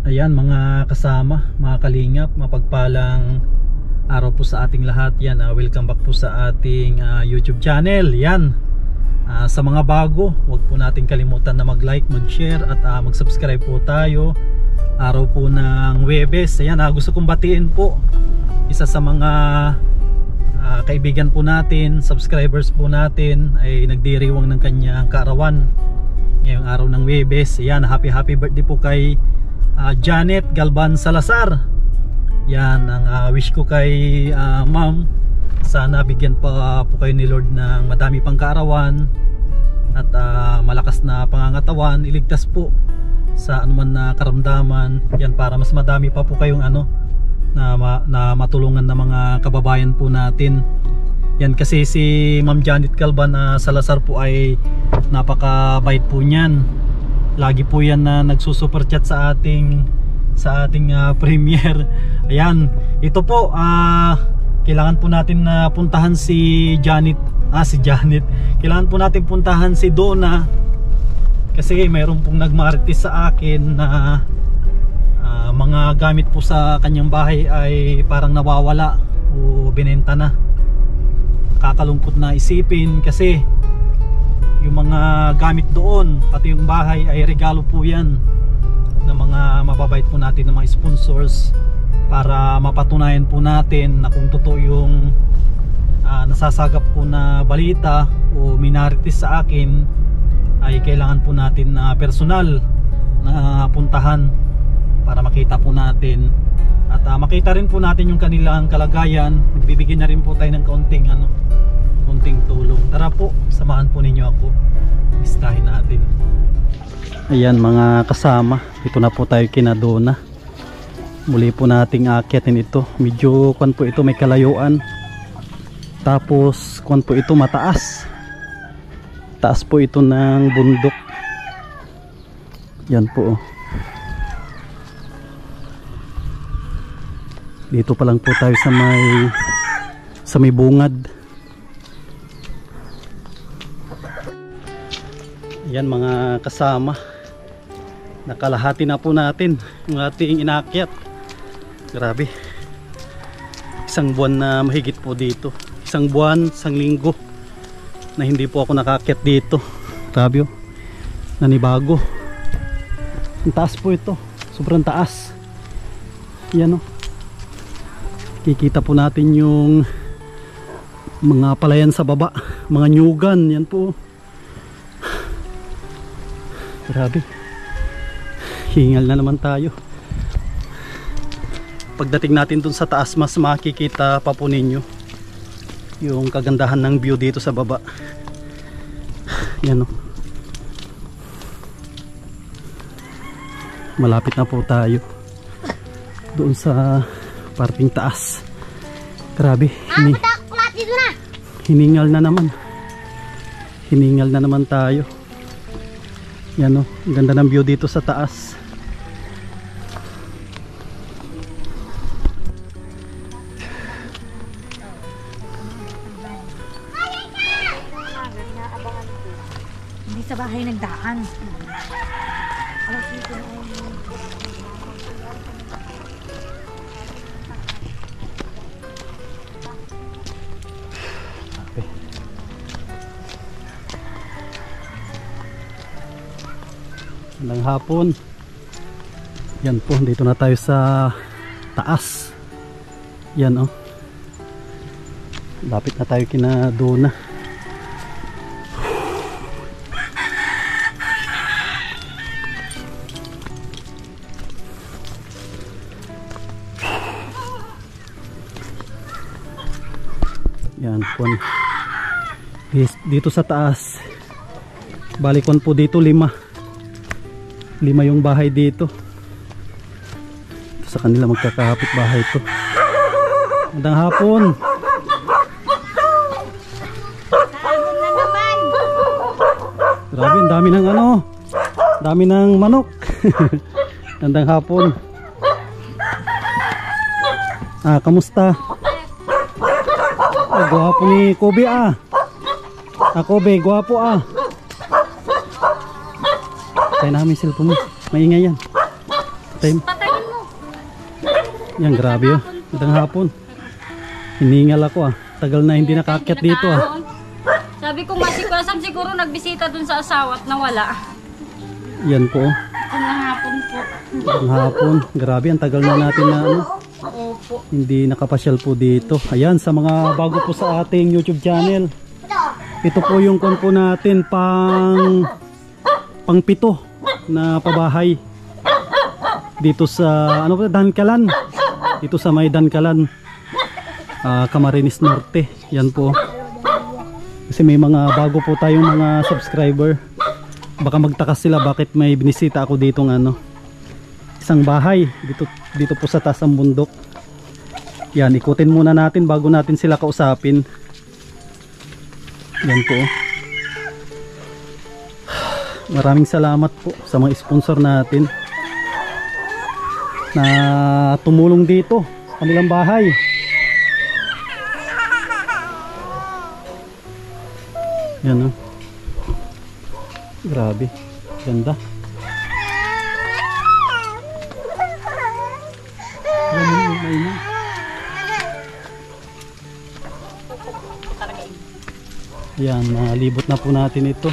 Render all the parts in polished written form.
Ayan mga kasama, mga kalingap, mapagpalang araw po sa ating lahat. Yan, welcome back po sa ating YouTube channel. Yan, sa mga bago, huwag po natin kalimutan na mag-like, mag-share at mag-subscribe po tayo. Araw po ng Huwebes. Ayan, gusto kong batiin po isa sa mga kaibigan po natin, subscribers po natin ay nagdiriwang ng kanyang kaarawan ngayong araw ng Huwebes. Ayan, happy birthday po kay Janet Galban Salazar. Yan ang wish ko kay ma'am. Sana bigyan pa po kayo ni Lord ng madami pang kaarawan at malakas na pangangatawan, iligtas po sa anuman na karamdaman. Yan, para mas madami pa po kayong na matulungan ng mga kababayan po natin. Yan, kasi si Ma'am Janet Galban Salazar po ay napakabait po niyan. Lagi po yan na nagsusuper chat sa ating premiere. Ayan, ito po kailangan po natin na puntahan si Janet. Kailangan po natin puntahan si Donna kasi mayroon pong nagmarites sa akin na mga gamit po sa kanyang bahay ay parang nawawala o binenta na. Kakalungkot na isipin kasi yung mga gamit doon, pati yung bahay ay regalo po yan ng mga mababait po natin, ng mga sponsors, para mapatunayan po natin na kung totoo yung nasasagap po na balita o minarites sa akin, ay kailangan po natin na personal na puntahan para makita po natin at makita rin po natin yung kanilang kalagayan. Magbibigyan na rin po tayo ng kaunting tulong. Tara po, samahan po ninyo ako, listahin natin. Ayan mga kasama, ito na po tayo kina Donna. Muli po nating aakyatin ito. Medyo kuwan po ito, may kalayuan. Tapos kuwan po ito, mataas. Taas po ito ng bundok. Yan po. Dito pa lang po tayo sa may bungad. Yan mga kasama, nakalahati na po natin yung ating inakyat. Grabe, isang buwan na mahigit po dito. Isang buwan, isang linggo na hindi po ako nakakyat dito. Grabe, nanibago. Ang taas po ito, sobrang taas. Yan, kikita po natin yung mga palayan sa baba, mga nyugan. Yan po, grabe, hingal na naman tayo. Pagdating natin dun sa taas, mas makikita pa po ninyo yung kagandahan ng view dito sa baba. Yan, malapit na po tayo doon sa parting taas. Grabe, hiningal na naman tayo. Yan, ang ganda ng view dito sa taas. Hindi sa bahay nagdaan. Magandang hapon. Yan po, dito na tayo sa taas. Yan, lapit na tayo kina Donna. Yan po, dito sa taas, balikon po dito, lima yung bahay dito. Sa kanila magkakahapit bahay ito. Magandang hapon. Grabe, ang dami ng manok. Magandang hapon. Kamusta? Gwapo ni Kobe Kobe, gwapo Tayo namin cellphone mo. Maingay yan. time. Patayin mo. Yan, grabe yun. Magandang hapon. Hiningal ako ah. Tagal na hindi nakaakyat dito ah. Sabi ko masikulasam siguro nagbisita dun sa asawa at nawala. Yan po. Ang hapon po. Ang hapon. Grabe, ang tagal na natin na ano. Opo. Hindi nakapasyal po dito. Ayan, sa mga bago po sa ating YouTube channel. Ito po yung kon po natin pang 7 na pabahay. Dito sa ano po, Dankalan. Dito sa may Dankalan. Camarines Norte. Yan po. Kasi may mga bago po tayong mga subscriber. Baka magtakas sila bakit may binisita ako dito ng ano. Isang bahay dito po sa taas ng bundok. Yan, ikutin muna natin bago natin sila kausapin. Yan po. Maraming salamat po sa mga sponsor natin na tumulong dito sa kanilang bahay. Yan, oh. Grabe, ganda. Yan, nalibot na po natin ito.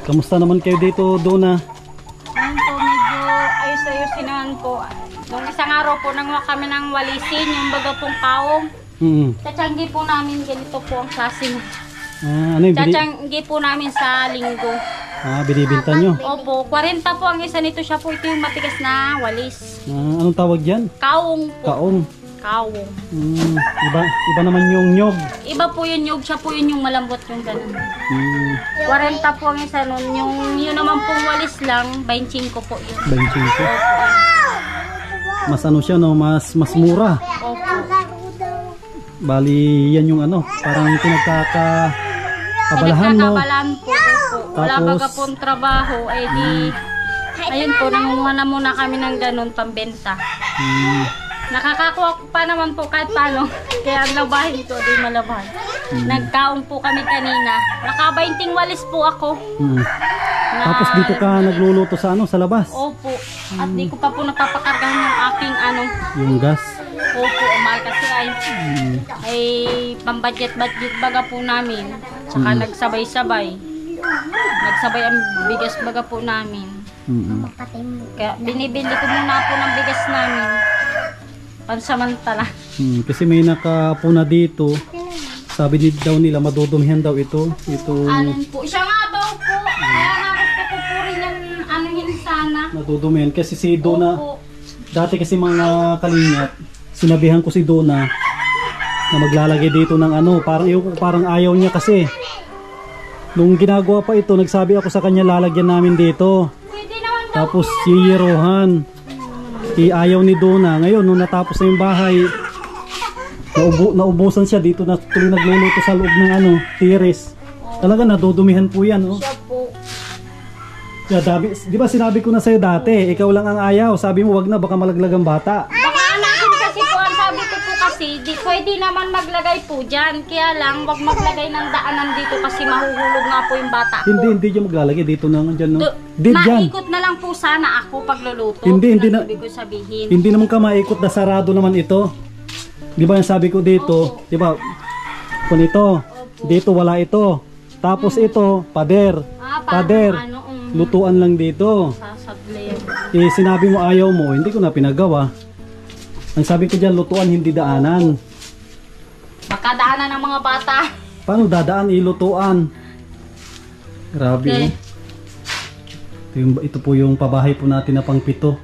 Kamusta naman kayo dito, Donna? Ayun po, medyo ayos-ayusin naman po. Nung isang araw po, nanguha kami ng walisin, yung baga pong kaong. Tsatsyanggi po namin, ganito po ang klase mo. Ano yung Tsatsyanggi po namin sa linggo. binibinta nyo? Opo, 40 po ang isa nito siya po. Ito yung matigas na walis. Anong tawag dyan? Kaong po. Kaong. Kaong. Iba naman yung nyog. Iba po yung nyug, siya po yun yung malambot yung ganun. 40 po ang isa nun. Yun naman pong walis lang, 25 po yun. 25. Opo. Mas ano siya, no? Mas mura. Opo. Bali, yan yung ano, parang pinagkakabalahan mo. Pinagkakabalahan po. Opo. Wala Tapos, baga pong trabaho, eh di, ayun po, nangunguha na muna kami ng ganun pambenta. Nakakakuha pa naman po kahit paano. Kaya ang labahin ko, di malabahan. Nagkaong po kami kanina. Naka-20 walis po ako. Tapos dito ka nagluluto sa ano, sa labas? Opo. At di ko pa po napapakargahan yung aking ano. Yung gas? Opo, mahal kasi ay pambudget-budget baga po namin. Tsaka nagsabay-sabay. Nagsabay ang bigas baga po namin. Kaya binibili ko muna po ng bigas namin. Pansamantala. Kasi may nakapuna dito. Sabi daw nila madudumihan daw ito. Alin po? Siya nga daw po. Kaya nga gusto ko po rin yung anuhin sana. Madudumihan. Kasi si Donna, Opo. dati kasi mga kalingap, sinabihan ko si Donna na maglalagay dito ng ano. Parang ayaw niya kasi. Nung ginagawa pa ito, nagsabi ako sa kanya lalagyan namin dito. Pwede naman daw. Tapos siyerohan. Ayaw ni Donna. Ngayon, nung natapos na yung bahay, naubusan siya dito na tuloy nagluluto sa loob ng ano, tiris. Talaga nadudumihan po yan. Oh. Siya po. Di ba sinabi ko na sa'yo dati, ikaw lang ang ayaw. Sabi mo wag na, baka malaglag ang bata. Baka anakin kasi po, ang sabi ko po kasi, pwede naman maglagay po dyan. Kaya lang, wag maglagay ng daanan dito kasi mahuhulog nga po yung bata po. Hindi dyan maglalagay. Dito na nga dyan. No? Dyan. Maikot na lang po sana ako pagluluto. Hindi na. Ibig ko sabihin. Hindi naman ka maikot na sarado naman ito. Di ba yung sabi ko dito, di ba, kung ito, dito wala ito. Tapos ito, pader. Pader. Lutuan lang dito. Sasadli. Sinabi mo ayaw mo, hindi ko na pinagawa. Ang sabi ko dyan, lutuan, hindi daanan. Makadaanan ng mga bata. Paano dadaan, ilutuan? Grabe. Okay. Ito po yung pabahay po natin na pang 7.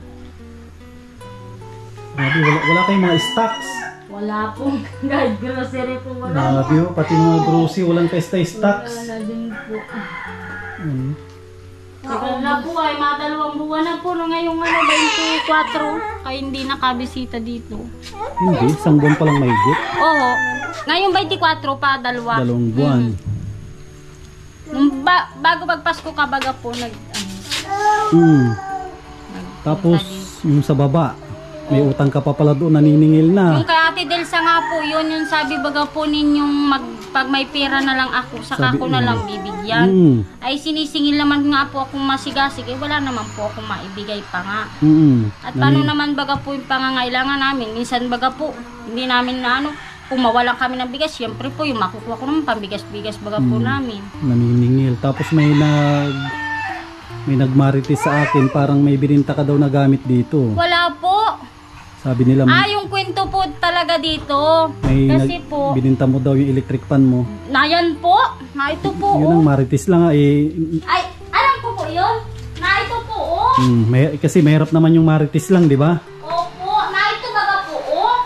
Grabe, wala kayong mga stocks. Wala po. Guys, grocery po wala. Grabe, pati mga grocery, walang stocks. Wala din po. Tagal na po ay mga 2 buwan na po no ngayong 24 ay hindi nakabisita dito. Hindi, 1 buwan pa lang mahigit. Oo. Ngayong 24 pa, 2. 2 buwan. Bago magpasko ka baga po Tapos yung sa baba, may utang ka pa pala doon, naniningil na. Yung kay Ate Delsa nga po, yun yung sabi baga po ninyong pag may pera na lang ako, saka Sabi- ko na lang bibigyan. Ay sinisingil naman nga po akong masigasig, eh wala naman po akong maibigay pa nga. At paano naman baga po yung pangangailangan namin? Minsan baga po, hindi namin na ano, kung mawalan kami ng bigas, siyempre po yung makukuha ko naman pambigas-bigas baga po namin. Naniningil. Tapos may nagmarites sa akin, parang may bininta ka daw na gamit dito. Wala po. Sabi nila Yung kwento po talaga dito. may Kasi po, bininta mo daw yung electric pan mo. na yan po, na ito po. Yun ang marites lang eh. Ay, alam ko po yun. Na ito po, oh. Kasi mahirap naman yung marites lang, di ba? Opo, na ito baga po, oh.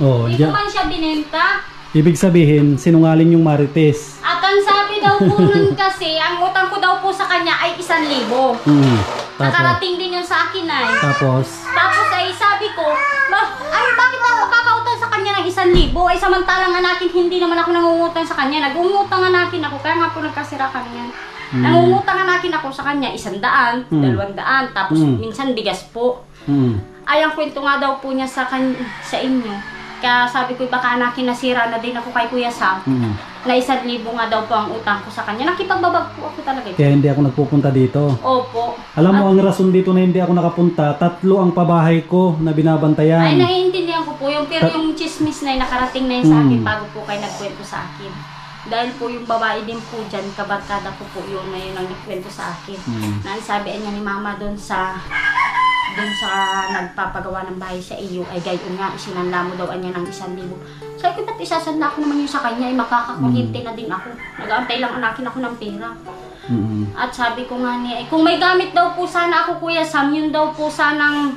Oh, Hindi ko man siya binenta. ibig sabihin, sinungaling yung marites. At ang sabi daw po nun kasi, ang utang ko daw po sa kanya ay 1,000. Tapos, Nakarating din yun sa akin ay. tapos, Ay sabi ko, bakit ako kakautang sa kanya ng 1,000? Ay samantalang anakin, hindi naman ako nangungutang sa kanya. Nagungutang anakin ako, kaya nga po nagkasira kami yan. Nangungutang anakin ako sa kanya, 100, 200, tapos minsan bigas po. Ay, ang kwento nga daw po niya sa inyo. Kaya sabi ko, baka anakin nasira na din ako kay Kuya Sam. Na 1,000 nga daw po ang utang ko sa kanya. Nakipagbabag po ako talaga. kaya hindi ako nagpupunta dito. Opo. Alam mo, ang rason dito na hindi ako nakapunta, 3 ang pabahay ko na binabantayan. Ay, naiintindihan ko po yung, pero yung chismis na nakarating na yun sa akin bago po kayo nagkwento sa akin. Dahil po yung babae din po dyan, kabarkada ko po yun na yun ang nagkwento sa akin. Na sabi niya ni Mama doon sa nagpapagawa ng bahay sa iyo, ay gayon nga, isinanla mo daw niya ng 1,000. Sabi ko, ba't isasanla ko naman yun sa kanya, ay makakakuryente na din ako. Nag-aantay lang anakin ako ng pera. At sabi ko nga niya, kung may gamit daw po sana ako, Kuya Sam, yun daw po sanang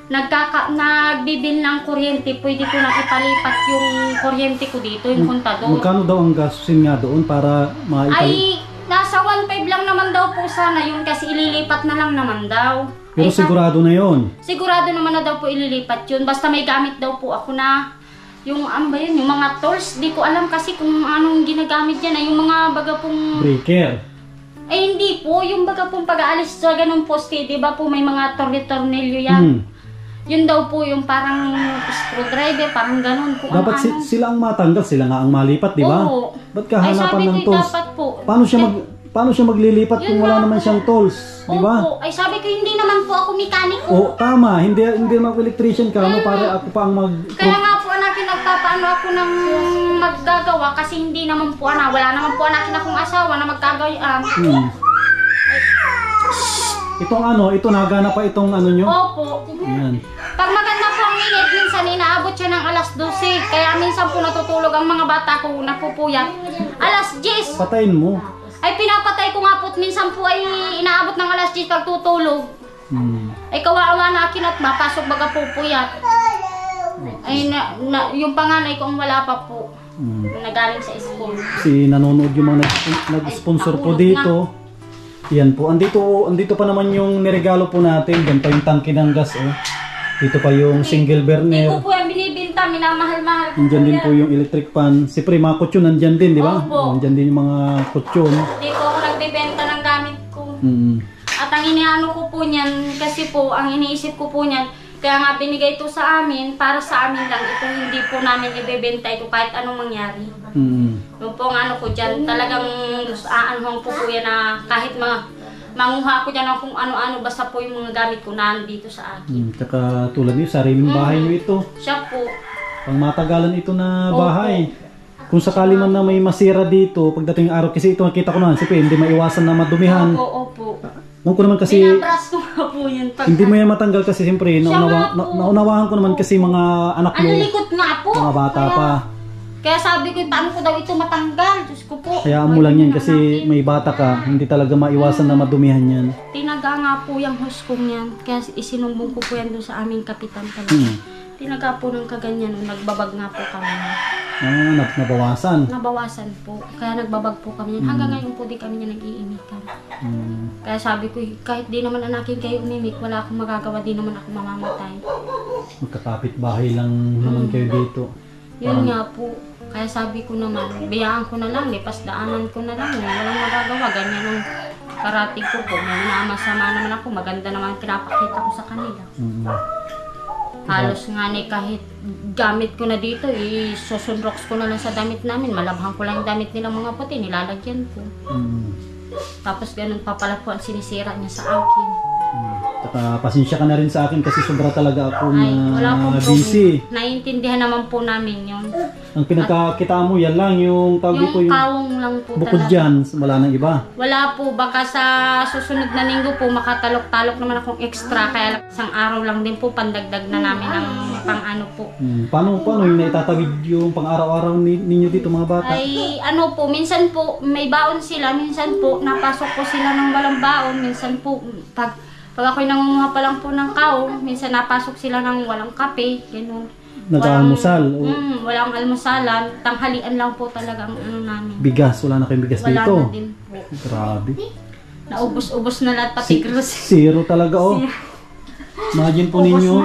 nagbibil ng kuryente, pwede ko nang ipalipat yung kuryente ko dito, yung kontador. Magkano daw ang gastusin nga doon para Ay, nasa 1,500 lang naman daw po sana yun kasi ililipat na lang naman daw. Pero sigurado na yon. Sigurado naman na daw po ililipat yun. Basta may gamit daw po ako na yung yung mga tools. Di ko alam kasi kung anong ginagamit yan. Yung mga baga pong... Breaker. Ay hindi po. Yung baga pong pag-aalis sa ganung poste. Di ba po may mga tornilyo yan. Yun daw po yung parang screwdriver. Parang ganun. Kung Dapat ano. sila ang matanggal. Sila nga ang malipat, di ba? Oo. Ba't kahanapan ng ko tools? dapat po. Paano siya maglilipat Yun kung wala nga naman po. siyang tools? Di ba? Opo. Ay sabi ko hindi naman po ako mekaniko. Oo, tama. Hindi mag-electrician ka. Ano, para ako pa ang Kaya nga po anakin, nagpapaano ako ng maggagawa kasi hindi naman po wala naman po anakin akong asawa na magkagawa. Ito nagana pa itong ano nyo? Opo. Yan. Pag maganda po ang init, minsan inaabot siya ng alas 12. Kaya minsan po natutulog ang mga bata ko, napupuyat. Alas 10. Patayin mo. Ay pinapatay ko nga po at minsan po ay inaabot ng alas 10 pag tutulog. Ay kawawa na akin at mapasok baga pupuyat. Ay yung panganay ko ang wala pa po. Nagaling sa school. Si nanonood yung mga nag-sponsor po dito. Yan po. Andito pa naman yung niregalo po natin. Yan pa yung tangke ng gas. Dito pa yung single Hindi burner. ko po yan binibinta, minamahal-mahal ko Nandyan din po yung electric pan. Siyempre, mga kutsyon nandyan din, di ba? Opo. Nandyan din yung mga kutsyon. Hindi po ako nagbibenta ng gamit ko. At ang iniano ko po niyan, kasi po, ang iniisip ko po niyan, kaya nga binigay ito sa amin, para sa amin lang. Ito hindi po namin ibebenta ito kahit anong mangyari. Yung po ang ano ko dyan, talagang aanuhan po po yan na kahit manguha ko dyan ng kung ano-ano, basta po yung mga gamit ko nandito sa akin. Tsaka tulad niyo, sariling bahay niyo ito. Siya po. Pang matagalan ito na Opo. bahay. Kung sakali man na may masira dito, pagdating araw, kasi ito nakita ko na, siyempre, hindi maiwasan na madumihan. Opo. Huwag ko naman kasi, Pinabras ko nga po yan. hindi mo yan matanggal kasi siyempre, Siya nga po. naunawahan ko naman kasi mga anak mo, Ang likot nga po. mga bata pa. Kaya sabi ko, paano ko daw ito matanggal? Diyos ko po. Hayaan mo lang yan kasi may bata ka, hindi talaga maiwasan na madumihan yan. Tinaga nga po yung huskong yan. Kaya isinumbong ko po yan doon sa aming kapitan talaga. Tinaga po ng kaganyan, nagbabag nga po kami. Nabawasan. Nabawasan po. Kaya nagbabag po kami yan. Hanggang ngayon po di kami niya nag-iimikan. Kaya sabi ko, kahit di naman anakin kayo umimik, wala akong magagawa, di naman ako mamamatay. Magkakapit bahay lang naman kayo dito. Yun nga po. Kaya sabi ko naman, biyaan ko na lang, lipas daanan ko na lang. Walang magagawa. Ganyan ang karating ko po. May masama naman ako. Maganda naman pinapakita ko sa kanila. Halos nga ni kahit gamit ko na dito, susunrox ko na lang sa damit namin. Malabhang ko lang yung damit nilang mga puti, nilalagyan ko. Tapos ganun pa pala po ang sinisira niya sa akin. Pasensya ka na rin sa akin kasi sobra talaga ako wala na pong busy. Naiintindihan naman po namin yun. Ang pinagkakita mo, yan lang yung tawag ko Yung yung kawong lang po bukod talaga. dyan, wala nang iba. Wala po, baka sa susunod na linggo po makatalok-talok naman akong extra. Kaya isang araw lang din po, pandagdag na namin ang pang-ano po. Paano yung naitatawid yung pang-araw-araw ninyo dito mga bata? Ay ano po, minsan po may baon sila, minsan po napasok po sila ng walang baon, minsan po pag ako'y nangunguha pa lang po ng kaong, minsan napasok sila ng walang kape, gano'n. Nag-aalmusal? Walang almusalan, tanghalian lang po talaga ang ano namin. Bigas? Wala na kayong bigas Wala dito? na din po. Grabe. Naubos-ubos na lahat, pati grocery. Zero talaga oh. Imagine po ninyo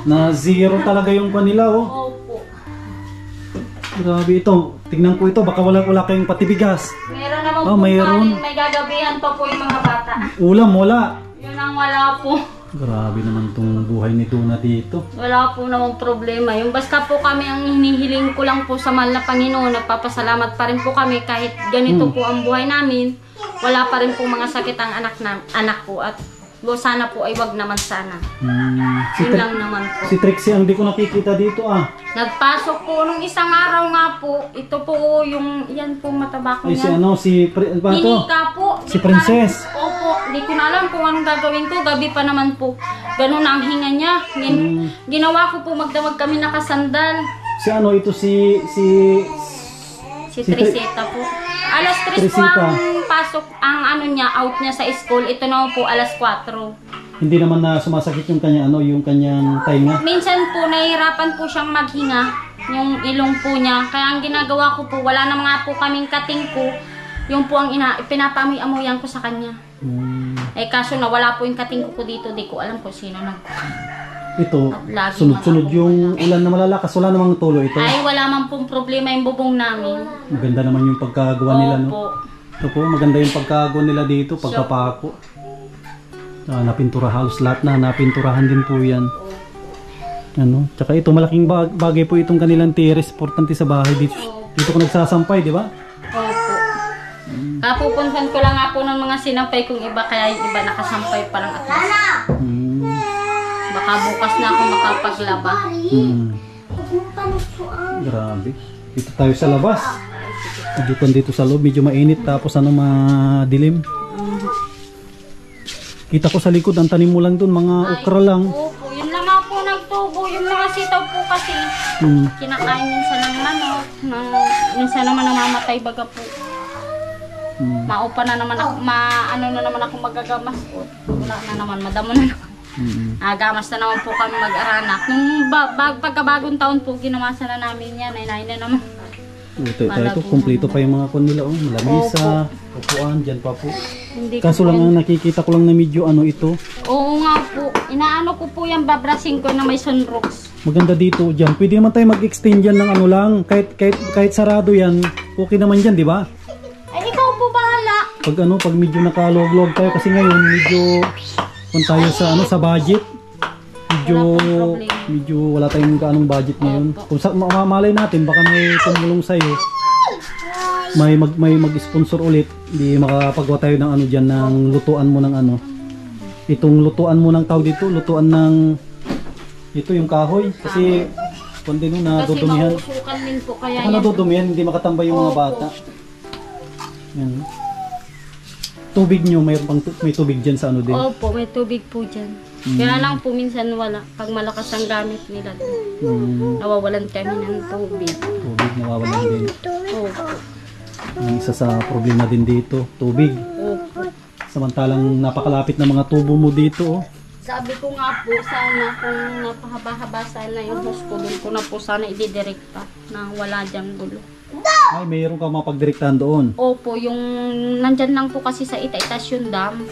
na zero talaga yung kanila oh. Opo. Grabe ito. Tingnan ko ito, baka wala kayong pati bigas. Meron naman Oh, po mayroon. may gagabihan pa po yung mga bata. Ulam, wala. Yun ang wala po. Grabe naman tong buhay ni Tuna dito. Wala po namang problema. Yung basta po kami ang hinihiling ko lang po sa mahal na Panginoon. Nagpapasalamat pa rin po kami kahit ganito po ang buhay namin. Wala pa rin po mga sakit ang anak ko at sana po ay wag naman sana. Yun lang naman po. Si Trixie ang di ko nakikita dito ah. Nagpasok po nung isang araw nga po. Ito po yung, yan po mataba ko Ay si yan. ano, ano to? Hinika po. Si Di ko Princess. alam- Opo, di ko na alam kung anong gagawin ko. Gabi pa naman po. Ganun na ang hinga niya. Ginawa ko po magdamag kami nakasandal. Si ano ito si Si Triseta po. Alas 3 po Triseta. ang pasok, ang ano niya, out niya sa school. Ito naman po alas 4. hindi naman na sumasakit yung kanya ano, yung kanyang tainga. Minsan po nahihirapan po siyang maghinga, yung ilong po niya. Kaya ang ginagawa ko po, wala na mga po kaming kating ko. Yung po ang pinapamoy-amoyan ko sa kanya. Eh kaso na wala po yung kating ko dito, di ko alam kung sino Ito, Lagi sunod-sunod man yung ulan na malalakas, wala namang tulo ito. Ay, wala man pong problema yung bubong namin. Maganda naman yung pagkagawa nila no. Opo. Ito po, maganda yung pagkagawa nila dito, pagkapako. Napintura halos lahat na, napinturahan din po yan. Ano? Tsaka ito, malaking bagay po itong kanilang terrace, importante sa bahay dito. Dito ko nagsasampay, di ba? Opo. Kapupuntan ko lang nga po ng mga sinampay kong iba, kaya yung iba nakasampay pa lang at least. Baka bukas na ako makapaglaba. Grabe. Dito tayo sa labas. Dito sa loob, medyo mainit tapos ano madilim. Kita ko sa likod, ang tanim mo lang dun, mga okra lang. Opo, yun lang nga po nagtubo. Yung mga sitaw po kasi, kinakain minsan ng manok. Minsan naman namamatay baga po. Maupa na naman ako, ano na naman ako magagamas po. Wala na naman, madamo na naman. Gamas na naman po kami mag-aranak. Nung pagkabagong taon po, ginamasa na namin yan. Ay na naman. Ito, kumpleto pa yung mga kon nila. Oh. Malamisa, upuan, dyan pa po. Hindi Kaso lang ang nakikita ko lang na medyo ano ito. Oo nga po. Inaano ko po yung babrasing ko na may sunrooks. Maganda dito dyan. Pwede naman tayo mag-extend dyan ng ano lang. Kahit sarado yan, okay naman dyan, di ba? Ay, ikaw po bahala. Pag medyo nakalog-log tayo kasi ngayon medyo kung tayo sa sa budget. Medyo wala tayong kaanong budget ngayon. Kung mamalay natin baka may tumulong sa iyo. May mag-sponsor ulit, hindi makapagawa tayo ng ano diyan ng lutuan mo ng ano. Itong lutuan mo ng tawag dito, lutuan ng ito yung kahoy kasi kundi no nadudumihan. Kasi mausukan din po kaya yan. Nadudumihan, hindi makatambay yung mga bata. Yan. Tubig nyo, may tubig dyan sa ano din? Opo, may tubig po dyan. Kaya lang po minsan wala. Pag malakas ang gamit nila, nawawalan kami ng tubig. Tubig nawawalan din. Opo. Ang isa sa problema din dito, tubig. Opo. Samantalang napakalapit ng mga tubo mo dito. Oh. Sabi ko nga po, sana kung napahaba-haba sana yung hose ko, doon ko na po sana ididirekta na wala dyang gulo. Ay, mayroon ka mapagdirektahan doon. Opo, yung nandyan lang po kasi sa Ita-Itasyon Dam.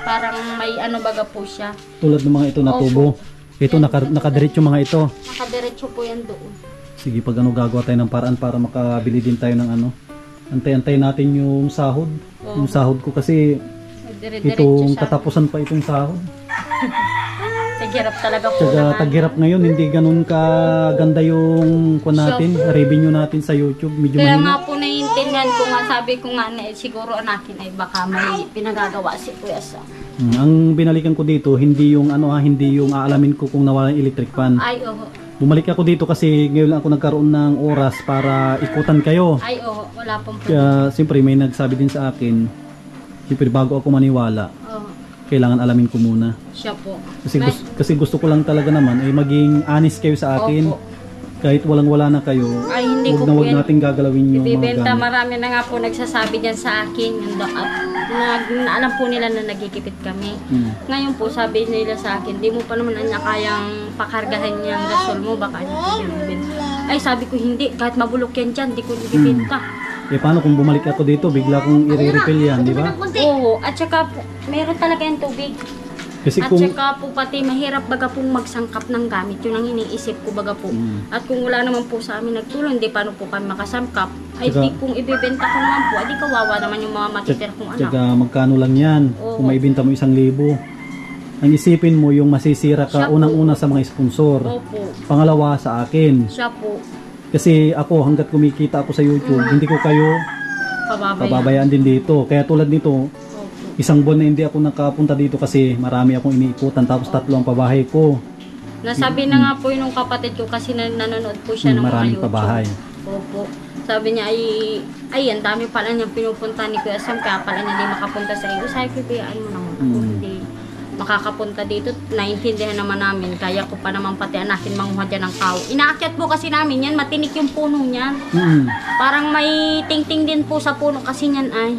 Parang may ano baga po siya. Tulad ng mga ito na tubo. Ito, nakadiretso mga ito. Nakadiretso po yan doon. Sige, pag ano gagawa tayo ng paraan para makabili din tayo ng ano. Antay-antay natin yung sahod. Yung sahod ko kasi itong katapusan pa itong sahod. taghirap talaga po. Tsaka taghirap ngayon, hindi ganun kaganda yung natin, revenue natin sa YouTube. Medyo Kaya mahina. nga po naiintindihan ko nga, sabi ko nga na siguro anakin ay baka may pinagagawa si Kuya Sam. Ang binalikan ko dito, hindi yung hindi yung aalamin ko kung nawala yung electric fan. Ay, oo. Bumalik ako dito kasi ngayon lang ako nagkaroon ng oras para ikutan kayo. Ay, oo. Wala pong problema. Kaya siyempre may nagsabi din sa akin, siyempre bago ako maniwala, Oo. kailangan alamin ko muna. Siya po. Kasi gusto ko lang talaga naman ay maging honest kayo sa akin. Opo. Kahit walang-wala na kayo, Ay, hindi ko huwag na po huwag yan natin gagalawin yung mga ibibenta. gamit. Marami na nga po nagsasabi dyan sa akin. At alam po nila na nagkikipit kami. Ngayon po, sabi nila sa akin, di mo pa naman niya kayang pakargahan niyang gasol mo, baka niya po binibenta. Ay, sabi ko hindi, kahit mabulok yan dyan, di ko ibibenta. Eh paano kung bumalik ako dito, bigla kong i-refill yan, di ba? Oo, at saka po, meron talaga yung tubig. Kasi At kung saka po pati mahirap baga pong magsangkap ng gamit. Yun ang iniisip ko baga po. At kung wala naman po sa amin nagtulong, di paano po kami makasangkap. Ay Tsaka- di kung ibibenta ko naman po, di kawawa naman yung mga matitira kong anak. Tsaka magkano lang yan, Oo. kung maibenta mo 1,000. Ang isipin mo yung masisira Siya ka po. unang-una sa mga sponsor. Opo, Pangalawa sa akin. siya po, Kasi ako hanggat kumikita ako sa YouTube, hindi ko kayo pababayaan din dito. Kaya tulad nito, Opo. isang buwan na hindi ako nakapunta dito kasi marami akong iniikutan tapos 3 ang pabahay ko. Nasabi na nga po yun ng kapatid ko kasi nanonood po siya ng mga Maraming YouTube. pabahay. Opo. Sabi niya ay ang dami pala niyang pinupunta ni Kuya Sam, kaya pala niya hindi makapunta sa iyo. Sabi ko, biyaan mo naman ako, hindi makakapunta dito. Naintindihan naman namin, kaya ko pa naman pati anakin manguha dyan ng kao. Inaakyat po kasi namin yan, matinik yung puno niyan. Parang may tingting din po sa puno kasi niyan ay.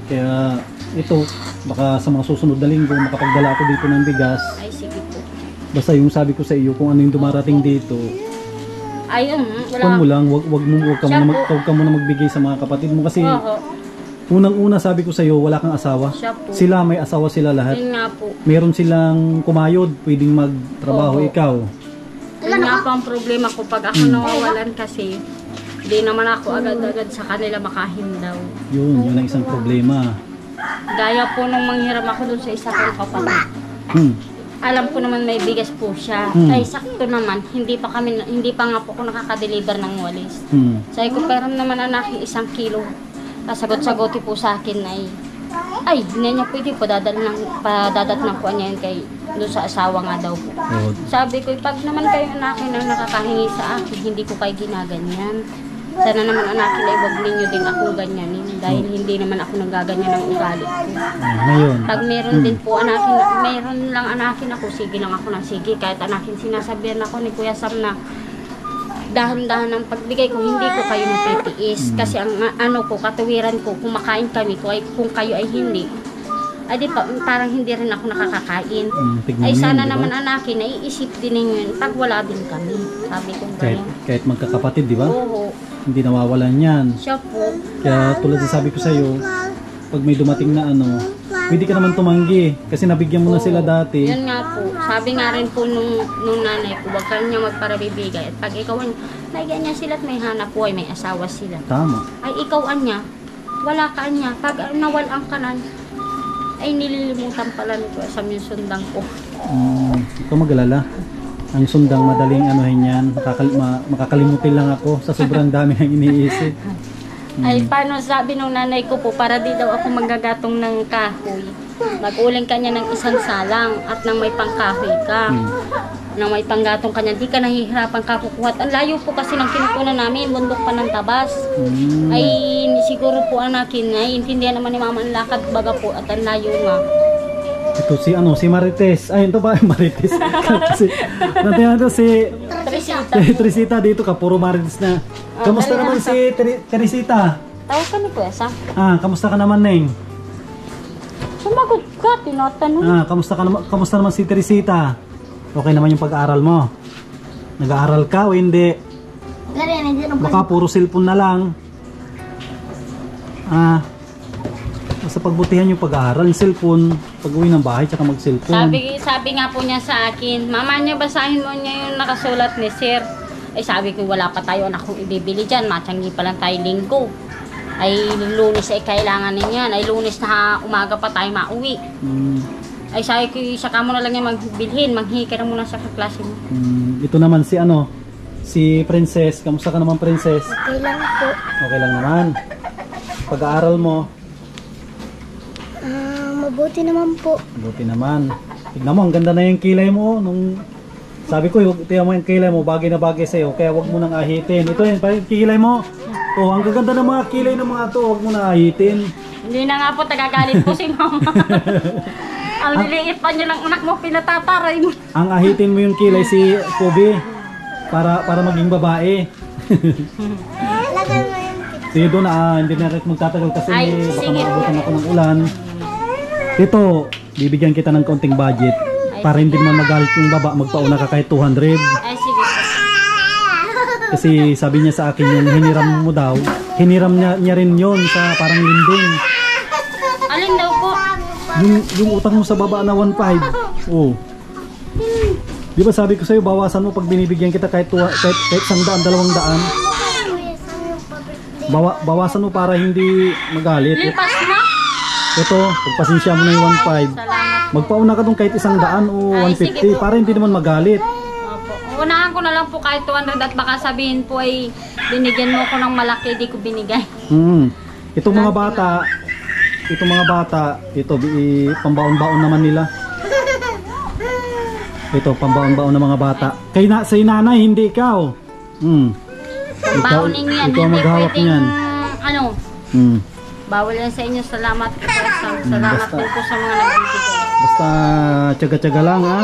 Kaya ito, baka sa mga susunod na linggo makapagdala ako dito ng bigas. Ay, sige po. Basta yung sabi ko sa iyo kung ano yung dumarating dito, Ay, kung mo wala. lang, wag ka muna magbigay sa mga kapatid mo kasi Oo, unang-una sabi ko sa iyo, wala kang asawa. siya po. Sila may asawa sila lahat. Yun nga po. Meron silang kumayod, pwedeng magtrabaho. Oo. Ikaw. Yun nga po ang problema ko pag ako nawawalan kasi hindi naman ako agad-agad sa kanila makahindaw. Yun ang isang problema. Gaya po nung manghiram ako dun sa isa kong kapatid. Alam ko naman may bigas po siya. Ay sakto naman, hindi pa nga po ako nakaka-deliver ng walis. Sabi ko, pero naman anak, 1 kilo. Kasagot-sagote po sa akin ay, hindi niya pwede padadatnan ko niya yun kay doon sa asawa nga daw po. Oh, Sabi ko, pag naman kayo anakin ang nakakahingi sa akin, hindi ko kayo ginaganyan. Sana naman anakin ay wag ninyo din akong ganyanin dahil hindi naman ako nagaganyan ng ugali ko. ngayon. Pag meron din po anakin, meron lang anakin ako, sige lang ako ng sige. Kahit anakin sinasabihan ako ni Kuya Sam na dahan-dahan ang pagbigay ko, hindi ko kayo matitiis. Kasi ang ko, katuwiran ko, kumakain kami, kung kayo ay hindi, ay di pa, parang hindi rin ako nakakakain. Tignan Ay mo sana yun, naman diba? anakin, naiisip din ninyo yun, pag wala din kami. Sabi ko Kahit magkakapatid, di ba? Oo, Hindi nawawalan yan. siya po. Kaya tulad ng sabi ko sa iyo, pag may dumating na pwede ka naman tumanggi kasi nabigyan mo na sila dati. Yun nga po. Sabi nga rin po nung nanay ko, huwag ka niya magparabibigay. At pag ikaw may ganyan sila at may hanap buhay, may asawa sila. Tama. Ay ikaw anya, wala ka anya. Pag nawalan ka na, ay nililimutan pala nito sa yung sundang ko. Ikaw mag-alala. Ang sundang madaling yan. Makakalimutin lang ako sa sobrang dami ng iniisip. Ay paano sabi nung nanay ko po, para di daw ako magagatong ng kahoy. Mag-uling ka niya ng 1 salang at nang may pangkahoy ka. Nang may panggatong ka niya, di ka nahihirapan ka kukuha. Ang layo po kasi ng kinukunan namin, bundok pa ng Tabas. Ay siguro po anakin, ay intindihan naman ni mama ang lakad baga po at ang layo nga. Ito si Marites. Ay, ito ba? Marites. Nandiyan ito si Teresita dito ka. Puro Marites na. Kamusta naman si Teresita? Tawag ka ni Kuya Sam. Kamusta ka naman, Neng? Sumagot ka, tinatanong. Kamusta naman si Teresita? Okay naman yung pag-aaral mo? Nag-aaral ka o hindi? Baka puro cellphone na lang. Basta pagbutihan yung pag-aaral, yung cellphone, pag-uwi ng bahay, tsaka mag-cellphone. Sabi nga po niya sa akin, mama niya, basahin mo niya yung nakasulat ni Sir. Ay sabi ko, wala pa tayo anak kong ibibili dyan, matiyanggi pa lang tayo linggo. Ay Lunes ay kailangan niyan, ay Lunes na umaga pa tayo mauwi. Ay sabi ko, saka mo na lang yung magbilhin, manghingi ka na muna sa kaklase mo. Ito naman si ano, si Princess. Kamusta ka naman, Princess? Okay lang po. Okay lang naman. Pag-aaral mo? Mabuti naman po. Mabuti naman. Tignan mo, ang ganda na yung kilay mo. Nung sabi ko, tignan mo yung kilay mo, bagay na bagay sa'yo. Kaya wag mo nang ahitin. Ito yun, yung kilay mo. Oh, ang gaganda ng mga kilay ng mga to, wag mo na ahitin. Hindi na nga po, tagagalit po si mama. Ang liliit pa niyo ng anak mo, pinatataray mo. Ang ahitin mo yung kilay si Kobe para maging babae. Lagan mo yung Sige doon na, hindi na rin magtatagal kasi Ay, baka sige. maabutan ako ng ulan. Ito, bibigyan kita ng konting budget para hindi naman magalit yung baba, magpauna ka kahit 200. Ay, sige po. Kasi sabi niya sa akin yung hiniram mo daw, hiniram niya rin yun sa parang linding. Alin daw po? Yung utang mo sa baba na 1.5. Oh. Di ba sabi ko sa'yo, bawasan mo pag binibigyan kita kahit 100, 200. Bawasan mo para hindi magalit. Lipas na? Ito, pagpasensya mo na yung 1.5. Salamat. Magpauna ka dun kahit 100 o Ay, sige 150 po. para hindi naman magalit. Opo. Unahan ko na lang po kahit 200 at baka sabihin po ay binigyan mo ko ng malaki, di ko binigay. Itong mga bata, ito pambaon-baon naman nila. Ito pambaon-baon ng mga bata. Kay sa nanay, hindi ikaw. Bawning yan, ikaw hindi maghawak pwedeng, niyan. ano, bawal yan sa inyo. Salamat po. Salamat basta. din po sa mga nagbibigay. Basta tsaga-tsaga lang ha.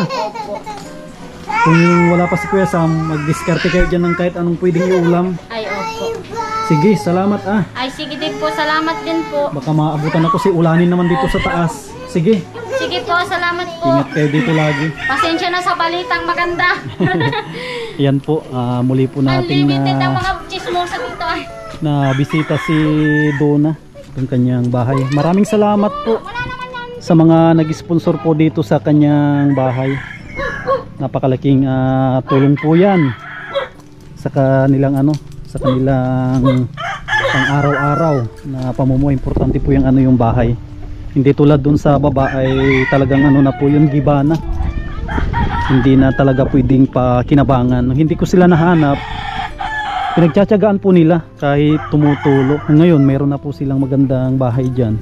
Kung wala pa si Kuya Sam, mag-discarte kayo dyan ng kahit anong pwedeng iulam. Ay, opo. Sige, salamat ah. Ay, sige din po. Salamat din po. Baka maabutan ako si ulanin naman dito sa taas. Sige, Sige po, salamat po. ingat kayo dito lagi. Pasensya na sa balitang maganda. Yan po, muli po nating Unlimited ang mga chismosa dito. na bisita si Donna ng kanyang bahay. Maraming salamat po sa mga nag-sponsor po dito sa kanyang bahay. Napakalaking tulong po yan sa kanilang sa kanilang pang-araw-araw na pamumuhay. Importante po yung yung bahay. Hindi tulad dun sa baba ay talagang na po yung gibana. Hindi na talaga pwedeng pakinabangan. Hindi ko sila nahanap. Pinagtsatsagaan po nila kahit tumutulo. Ngayon meron na po silang magandang bahay dyan.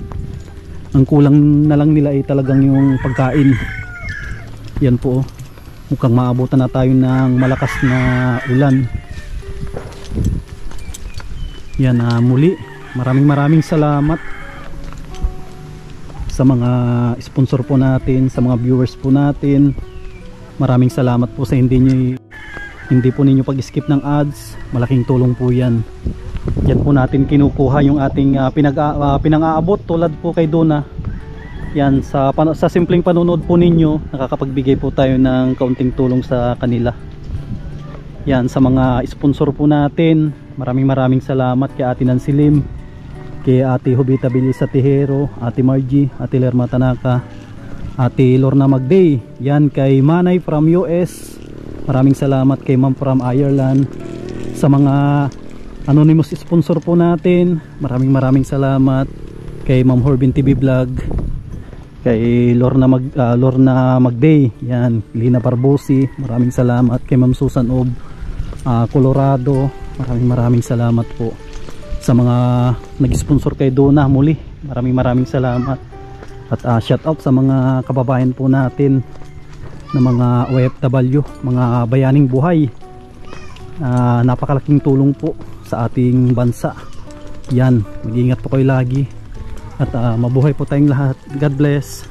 Ang kulang na lang nila ay talagang yung pagkain. Yan po. Mukhang maabutan na tayo ng malakas na ulan. Yan, muli maraming salamat sa mga sponsor po natin, sa mga viewers po natin. Maraming salamat po sa hindi po ninyo pag-skip ng ads. Malaking tulong po yan. Yan po natin kinukuha yung ating pinang-aabot tulad po kay Donna. Yan, sa simpleng panonood po ninyo, nakakapagbigay po tayo ng kaunting tulong sa kanila. Yan, sa mga sponsor po natin, maraming salamat kay Ate Nancy Lim, kay Ate Jovita Belisa Tejero, Ate Margie, Ate Lerma Tanaka, Ate Lorna Magday. Yan, kay Manay from US. Maraming salamat kay Ma'am from Ireland. Sa mga anonymous sponsor po natin, maraming salamat kay Ma'am Horbin TV Vlog, kay Lorna Magday, yan, Lina Barbosi. Maraming salamat kay Ma'am Susan of Colorado. Maraming salamat po sa mga nag-sponsor kay Donna. Muli maraming salamat at shout out sa mga kababayan po natin na mga OFW, mga bayaning buhay. Napakalaking tulong po sa ating bansa. Yan, mag-iingat po kayo lagi at mabuhay po tayong lahat. God bless.